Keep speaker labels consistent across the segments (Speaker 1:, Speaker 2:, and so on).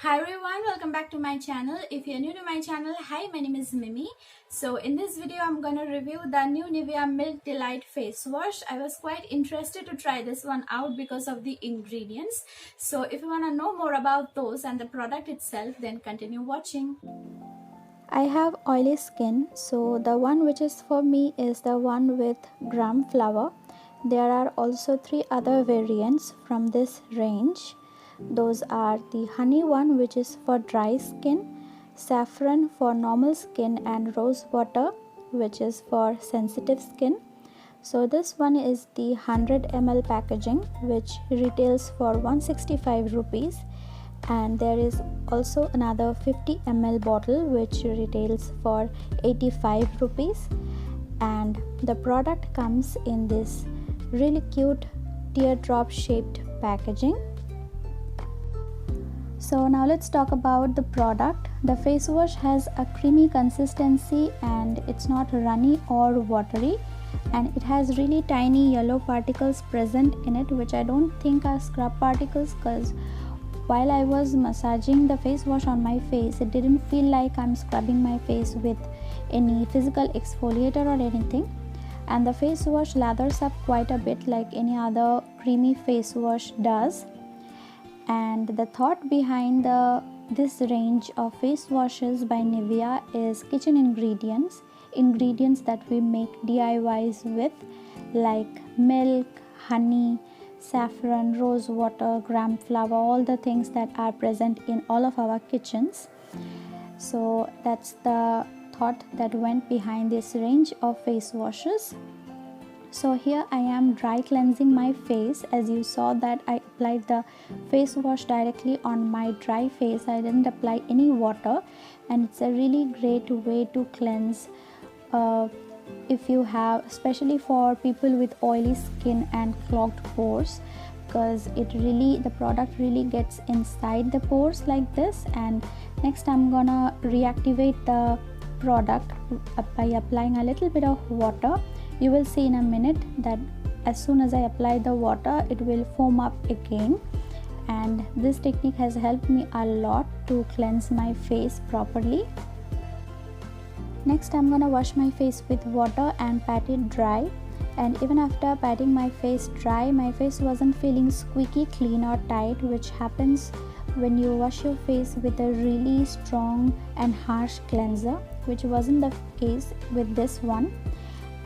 Speaker 1: Hi everyone, welcome back to my channel. If you're new to my channel, hi, my name is Mimi. So in this video I'm gonna review the new Nivea Milk Delight face wash. I was quite interested to try this one out because of the ingredients. So if you want to know more about those and the product itself, then continue watching.
Speaker 2: I have oily skin, so the one which is for me is the one with Gramflour. There are also 3 other variants from this range. Those are the honey one, which is for dry skin, saffron for normal skin, and rosewater, which is for sensitive skin. So this one is the 100 ml packaging, which retails for 165 rupees, and there is also another 50 ml bottle which retails for 85 rupees, and the product comes in this really cute teardrop shaped packaging. So now let's talk about the product. The face wash has a creamy consistency and it's not runny or watery, and it has really tiny yellow particles present in it, which I don't think are scrub particles, because while I was massaging the face wash on my face, it didn't feel like I'm scrubbing my face with any physical exfoliator or anything. And the face wash lathers up quite a bit like any other creamy face wash does. And the thought behind this range of face washes by Nivea is kitchen ingredients that we make DIYs with, like milk, honey, saffron, rosewater, Gramflour, all the things that are present in all of our kitchens. So that's the thought that went behind this range of face washes. So here I am dry cleansing my face. As you saw that I applied the face wash directly on my dry face. I didn't apply any water, and it's a really great way to cleanse if you have, especially for people with oily skin and clogged pores, because the product really gets inside the pores like this. And next I'm gonna reactivate the product by applying a little bit of water. You will see in a minute that as soon as I apply the water, it will foam up again, and this technique has helped me a lot to cleanse my face properly. Next I'm gonna wash my face with water and pat it dry, and even after patting my face dry, my face wasn't feeling squeaky clean or tight, which happens when you wash your face with a really strong and harsh cleanser, which wasn't the case with this one.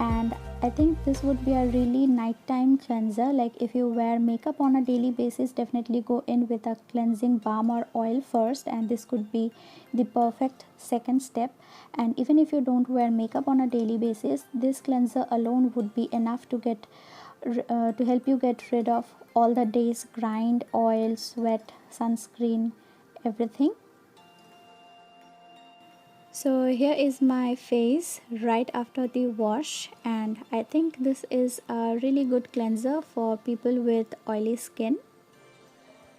Speaker 2: And I think this would be a really nighttime cleanser. Like if you wear makeup on a daily basis, definitely go in with a cleansing balm or oil first, and this could be the perfect second step. And even if you don't wear makeup on a daily basis, this cleanser alone would be enough to help you get rid of all the day's grind, oil, sweat, sunscreen, everything. So here is my face right after the wash, and I think this is a really good cleanser for people with oily skin.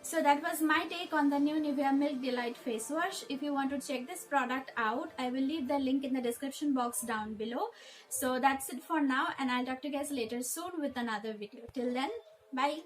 Speaker 1: So that was my take on the new Nivea Milk Delight face wash. If you want to check this product out, I will leave the link in the description box down below. So that's it for now, and I'll talk to you guys later soon with another video. Till then, bye.